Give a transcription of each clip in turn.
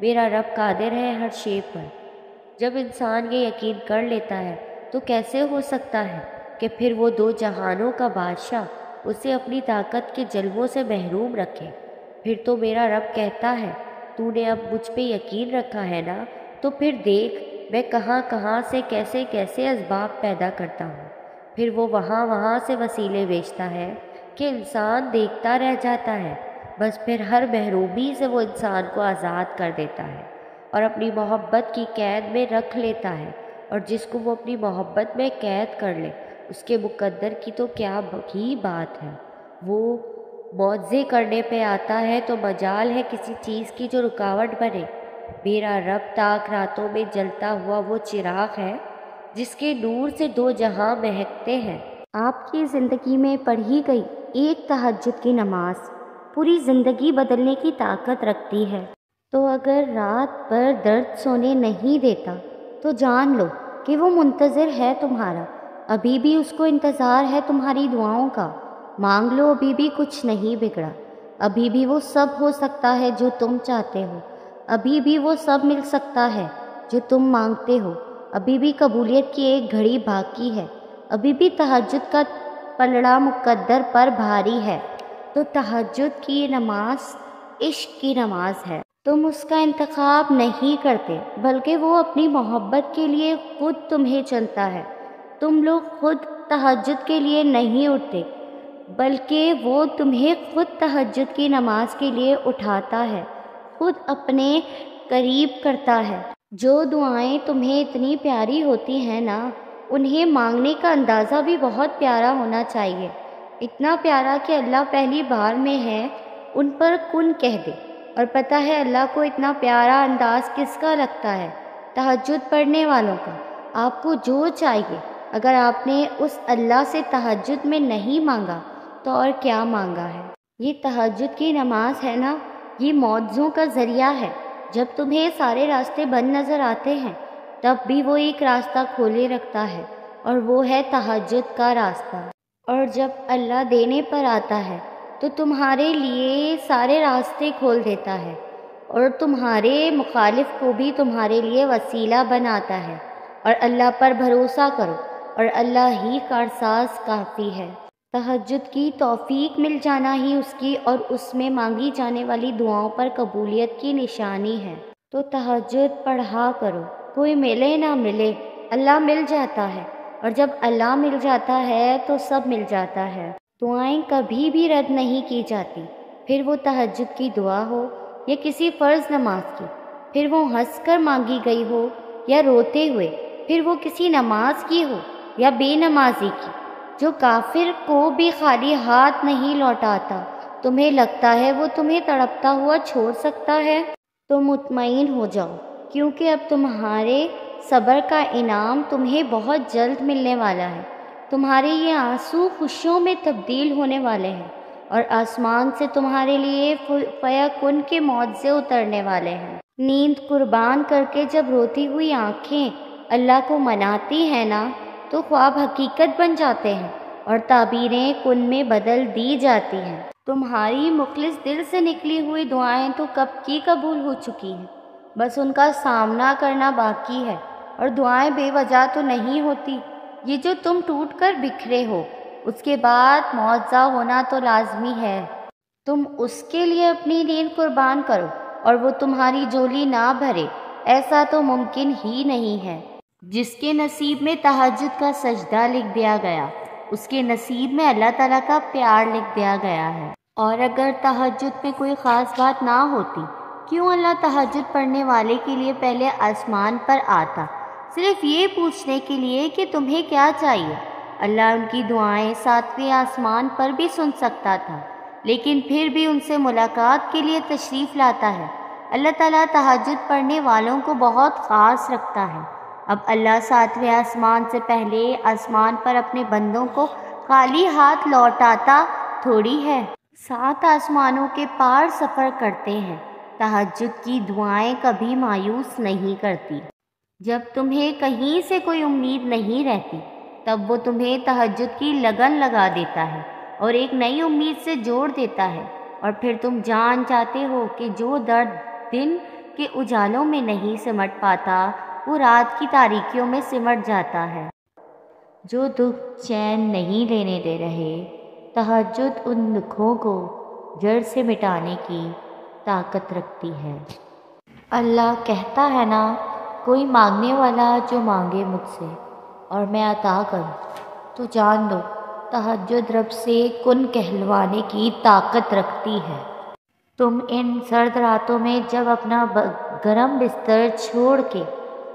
میرا رب قادر ہے ہر شے پر۔ جب انسان یہ یقین کر لیتا ہے تو کیسے ہو سکتا ہے کہ پھر وہ دو جہانوں کا بادشاہ اسے اپنی طاقت کے جلووں سے محروم رکھے۔ پھر تو میرا رب کہتا ہے تو نے اب مجھ پہ یقین رکھا ہے نا، تو پھر دیکھ میں کہاں کہاں سے کیسے کیسے اسباب پیدا کرتا ہوں، پھر وہ وہاں وہاں سے وسیلے بیچتا ہے کہ انسان دیکھتا رہ جاتا ہے۔ بس پھر ہر محرومی سے وہ انسان کو آزاد کر دیتا ہے اور اپنی محبت کی قید میں رکھ لیتا ہے، اور جس کو وہ اپنی محبت میں قید کر لے اس کے مقدر کی تو کیا ہی بات ہے۔ وہ معجزے کرنے پہ آتا ہے تو مجال ہے کسی چیز کی جو رکاوٹ بنے۔ میرا رب تاک راتوں میں جلتا ہوا وہ چراغ ہے جس کے نور سے دو جہاں مہکتے ہیں۔ آپ کی زندگی میں پڑھی گئی ایک تہجد کی نماز پوری زندگی بدلنے کی طاقت رکھتی ہے۔ تو اگر رات بھر درد سونے نہیں دیتا تو جان لو کہ وہ منتظر ہے تمہارا، ابھی بھی اس کو انتظار ہے تمہاری دعاؤں کا۔ مانگ لو، ابھی بھی کچھ نہیں بگڑا، ابھی بھی وہ سب ہو سکتا ہے جو تم چاہتے ہو، ابھی بھی وہ سب مل سکتا ہے جو تم مانگتے ہو، ابھی بھی قبولیت کی ایک گھڑی باقی ہے، ابھی بھی تہجد کا پلڑا مقدر پر بھاری ہے۔ تو تہجد کی نماز عشق کی نماز ہے۔ تم اس کا انتخاب نہیں کرتے بلکہ وہ اپنی محبت کے لیے خود تمہیں چنتا ہے۔ تم لوگ خود تہجد کے لیے نہیں اٹھتے بلکہ وہ تمہیں خود تہجد کی نماز کے لیے اٹھاتا ہے، خود اپنے قریب کرتا ہے۔ جو دعائیں تمہیں اتنی پیاری ہوتی ہیں نا، انہیں مانگنے کا اندازہ بھی بہت پیارا ہونا چاہیے، اتنا پیارا کہ اللہ پہلی بار میں ہے ان پر کن کہہ دے۔ اور پتہ ہے اللہ کو اتنا پیارا انداز کس کا لگتا ہے؟ تہجد پڑھنے والوں کا۔ آپ کو جو چاہیے، اگر آپ نے اس اللہ سے تہجد میں نہیں مانگا تو اور کیا مانگا ہے؟ یہ تہجد کی نماز ہے نا، یہ معجزوں کا ذریعہ ہے۔ جب تمہیں سارے راستے بند نظر آتے ہیں تب بھی وہ ایک راستہ کھولے رکھتا ہے، اور وہ ہے تہجد کا راستہ۔ اور جب اللہ دینے پر آتا ہے تو تمہارے لیے سارے راستے کھول دیتا ہے، اور تمہارے مخالف کو بھی تمہارے لیے وسیلہ بناتا ہے۔ اور اللہ پر بھروسہ کرو، اور اللہ ہی کارساز کافی ہے۔ تہجد کی توفیق مل جانا ہی اس کی اور اس میں مانگی جانے والی دعاؤں پر قبولیت کی نشانی ہے۔ تو تہجد پڑھا کرو، کوئی ملے نہ ملے اللہ مل جاتا ہے، اور جب اللہ مل جاتا ہے تو سب مل جاتا ہے۔ دعائیں کبھی بھی رد نہیں کی جاتی، پھر وہ تہجد کی دعا ہو یا کسی فرض نماز کی، پھر وہ ہنس کر مانگی گئی ہو یا روتے ہوئے، پھر وہ کسی نماز کی ہو یا بے نمازی کی۔ جو کافر کو بھی خالی ہاتھ نہیں لوٹاتا، تمہیں لگتا ہے وہ تمہیں تڑپتا ہوا چھوڑ سکتا ہے؟ تو مطمئن ہو جاؤ، کیونکہ اب تمہارے صبر کا انعام تمہیں بہت جلد ملنے والا ہے۔ تمہارے یہ آنسو خوشیوں میں تبدیل ہونے والے ہیں، اور آسمان سے تمہارے لیے فیکن کے معجزے اترنے والے ہیں۔ نیند قربان کر کے جب روتی ہوئی آنکھیں اللہ کو مناتی ہیں نا، تو خواب حقیقت بن جاتے ہیں اور تعبیریں کن میں بدل دی جاتی ہیں۔ تمہاری مخلص دل سے نکلی ہوئی دعائیں تو کب کی قبول ہو چکی ہیں، بس ان کا سامنا کرنا باقی ہے۔ اور دعائیں بے وجہ تو نہیں ہوتی، یہ جو تم ٹوٹ کر بکھرے ہو اس کے بعد معجزہ ہونا تو لازمی ہے۔ تم اس کے لیے اپنی نیند قربان کرو اور وہ تمہاری جولی نہ بھرے، ایسا تو ممکن ہی نہیں ہے۔ جس کے نصیب میں تہجد کا سجدہ لکھ دیا گیا، اس کے نصیب میں اللہ تعالیٰ کا پیار لکھ دیا گیا ہے۔ اور اگر تہجد میں کوئی خاص بات نہ ہوتی، کیوں اللہ تہجد پڑھنے والے کے لیے پہلے آسمان پر آتا، صرف یہ پوچھنے کے لیے کہ تمہیں کیا چاہیے؟ اللہ ان کی دعائیں 7ویں آسمان پر بھی سن سکتا تھا، لیکن پھر بھی ان سے ملاقات کے لیے تشریف لاتا ہے۔ اللہ تعالیٰ تہجد پڑھنے والوں کو بہت خاص رکھتا ہے۔ اب اللہ 7ویں آسمان سے پہلے آسمان پر اپنے بندوں کو خالی ہاتھ لوٹاتا تھوڑی ہے۔ 7 آسمانوں کے پار سفر کرتے ہیں۔ تہجد کی دعائیں کبھی مایوس نہیں کرتی۔ جب تمہیں کہیں سے کوئی امید نہیں رہتی، تب وہ تمہیں تہجد کی لگن لگا دیتا ہے اور ایک نئی امید سے جوڑ دیتا ہے، اور پھر تم جان جاتے ہو کہ جو درد دن کہ اجالوں میں نہیں سمٹ پاتا وہ رات کی تاریکیوں میں سمٹ جاتا ہے۔ جو دکھ چین نہیں لینے دے رہے، تہجد ان دکھوں کو جڑ سے مٹانے کی طاقت رکھتی ہے۔ اللہ کہتا ہے نا، کوئی مانگنے والا جو مانگے مجھ سے اور میں عطا کروں، تو جان دو تہجد رب سے کن کہلوانے کی طاقت رکھتی ہے۔ تم ان سرد راتوں میں جب اپنا گرم بستر چھوڑ کے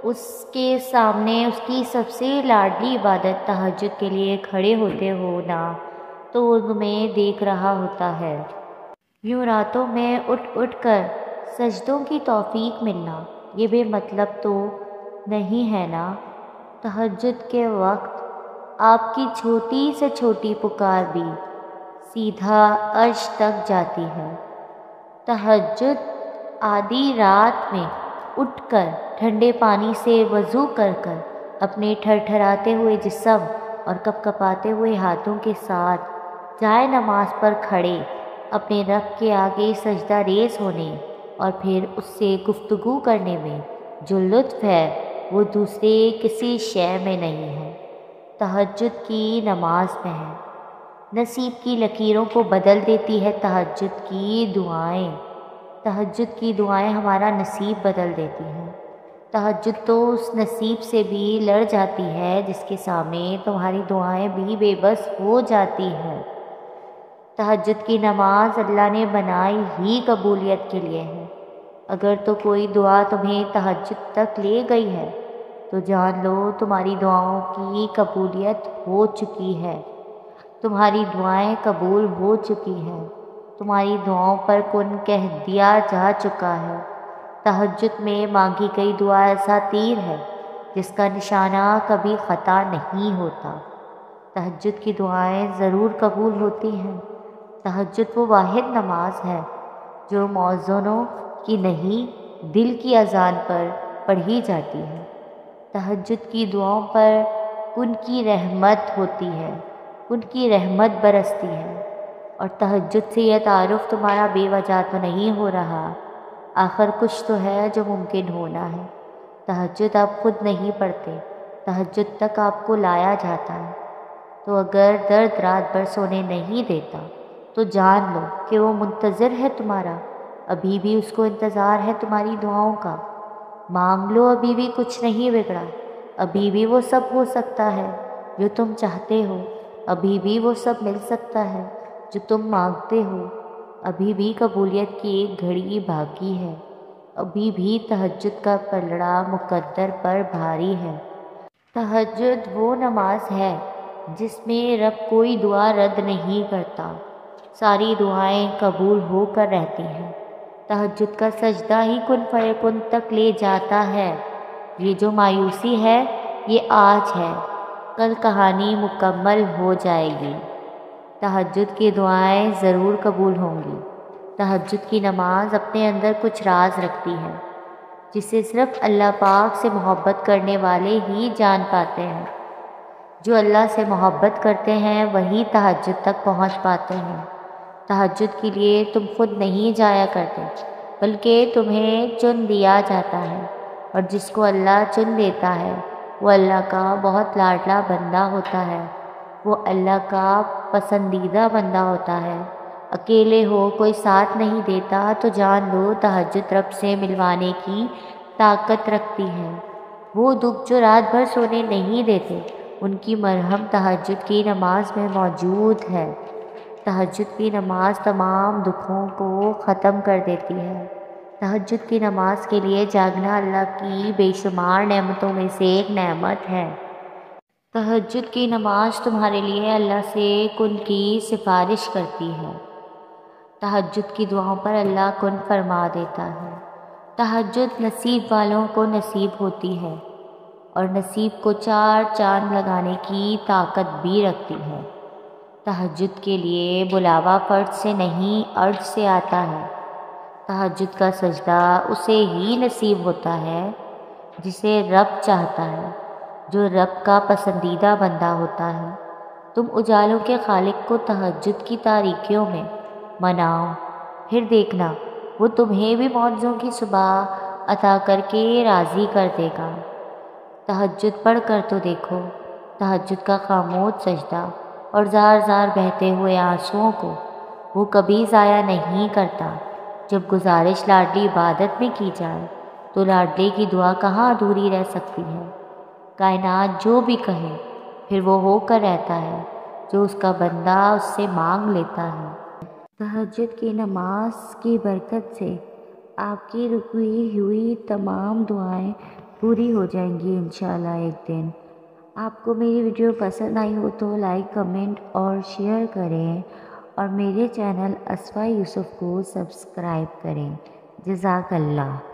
اس کے سامنے اس کی سب سے لاڈلی عبادت تہجد کے لیے کھڑے ہوتے ہو نا، تو وہ تمہیں دیکھ رہا ہوتا ہے۔ یوں راتوں میں اٹھ اٹھ کر سجدوں کی توفیق ملنا، یہ بے مطلب تو نہیں ہے نا۔ تہجد کے وقت آپ کی چھوٹی سے چھوٹی پکار بھی سیدھا عرش تک جاتی ہے۔ تہجد آدھی رات میں اٹھ کر ٹھنڈے پانی سے وضو کر کر اپنے تھرتھراتے ہوئے جسم اور کپکپاتے ہوئے ہاتھوں کے ساتھ جائے نماز پر کھڑے اپنے رب کے آگے سجدہ ریز ہونے اور پھر اس سے گفتگو کرنے میں جو لطف ہے وہ دوسرے کسی شے میں نہیں ہے، تہجد کی نماز میں ہے۔ نصیب کی لکیروں کو بدل دیتی ہے تہجد کی دعائیں۔ تہجد کی دعائیں ہمارا نصیب بدل دیتی ہیں۔ تہجد تو اس نصیب سے بھی لڑ جاتی ہے جس کے سامنے تمہاری دعائیں بھی بے بس ہو جاتی ہیں۔ تہجد کی نماز اللہ نے بنائی ہی قبولیت کے لیے ہے۔ اگر تو کوئی دعا تمہیں تہجد تک لے گئی ہے تو جان لو تمہاری دعاؤں کی قبولیت ہو چکی ہے، تمہاری دعائیں قبول ہو چکی ہیں، تمہاری دعاؤں پر کن کہہ دیا جا چکا ہے۔ تہجد میں مانگی گئی دعا ایسا تیر ہے جس کا نشانہ کبھی خطا نہیں ہوتا۔ تہجد کی دعائیں ضرور قبول ہوتی ہیں۔ تہجد وہ واحد نماز ہے جو مؤذنوں کی نہیں، دل کی اذان پر پڑھی جاتی ہے۔ تہجد کی دعاؤں پر ان کی رحمت ہوتی ہے، ان کی رحمت برستی ہے۔ اور تہجد سے یہ تعارف تمہارا بے وجہ تو نہیں ہو رہا، آخر کچھ تو ہے جو ممکن ہونا ہے۔ تہجد آپ خود نہیں پڑھتے، تہجد تک آپ کو لایا جاتا ہے۔ تو اگر درد رات بھر سونے نہیں دیتا تو جان لو کہ وہ منتظر ہے تمہارا، ابھی بھی اس کو انتظار ہے تمہاری دعاؤں کا۔ مانگ لو، ابھی بھی کچھ نہیں بگڑا، ابھی بھی وہ سب ہو سکتا ہے جو تم چاہتے ہو، ابھی بھی وہ سب مل سکتا ہے جو تم مانگتے ہو، ابھی بھی قبولیت کی ایک گھڑی باقی ہے، ابھی بھی تہجد کا پلڑا مقدر پر بھاری ہے۔ تہجد وہ نماز ہے جس میں رب کوئی دعا رد نہیں کرتا، ساری دعائیں قبول ہو کر رہتی ہیں۔ تہجد کا سجدہ ہی کن فیکن تک لے جاتا ہے۔ یہ جو مایوسی ہے یہ آج ہے، کل کہانی مکمل ہو جائے گی۔ تہجد کی دعائیں ضرور قبول ہوں گی۔ تہجد کی نماز اپنے اندر کچھ راز رکھتی ہے جسے صرف اللہ پاک سے محبت کرنے والے ہی جان پاتے ہیں۔ جو اللہ سے محبت کرتے ہیں وہی تہجد تک پہنچ پاتے ہیں۔ تہجد کے لیے تم خود نہیں جایا کرتے بلکہ تمہیں چن دیا جاتا ہے، اور جس کو اللہ چن دیتا ہے وہ اللہ کا بہت لاڈلا بندہ ہوتا ہے، وہ اللہ کا پسندیدہ بندہ ہوتا ہے۔ اکیلے ہو، کوئی ساتھ نہیں دیتا تو جان لو تہجد رب سے ملوانے کی طاقت رکھتی ہے۔ وہ دکھ جو رات بھر سونے نہیں دیتے، ان کی مرہم تہجد کی نماز میں موجود ہے۔ تہجد کی نماز تمام دکھوں کو ختم کر دیتی ہے۔ تہجد کی نماز کے لیے جاگنا اللہ کی بے شمار نعمتوں میں سے ایک نعمت ہے۔ تہجد کی نماز تمہارے لیے اللہ سے کن کی سفارش کرتی ہے۔ تہجد کی دعاؤں پر اللہ کن فرما دیتا ہے۔ تہجد نصیب والوں کو نصیب ہوتی ہے اور نصیب کو چار چاند لگانے کی طاقت بھی رکھتی ہے۔ تہجد کے لیے بلاوا فرد سے نہیں عرض سے آتا ہے۔ تہجد کا سجدہ اسے ہی نصیب ہوتا ہے جسے رب چاہتا ہے، جو رب کا پسندیدہ بندہ ہوتا ہے۔ تم اجالوں کے خالق کو تہجد کی تاریکیوں میں مناؤ، پھر دیکھنا وہ تمہیں بھی معجزوں کی صبح عطا کر کے راضی کر دے گا۔ تہجد پڑھ کر تو دیکھو، تہجد کا خاموش سجدہ اور زار زار بہتے ہوئے آنسوؤں کو وہ کبھی ضائع نہیں کرتا۔ جب گزارش لاڈلی عبادت میں کی جائے تو لاڈلے کی دعا کہاں ادھوری رہ سکتی ہے۔ کائنات جو بھی کہے پھر وہ ہو کر رہتا ہے جو اس کا بندہ اس سے مانگ لیتا ہے۔ تہجد کی نماز کی برکت سے آپ کی رکی ہوئی تمام دعائیں پوری ہو جائیں گی انشاءاللہ ایک دن۔ آپ کو میری ویڈیو پسند آئی ہو تو لائک، کمنٹ اور شیئر کریں اور میرے چینل اسفا یوسف کو سبسکرائب کریں۔ جزاک اللہ۔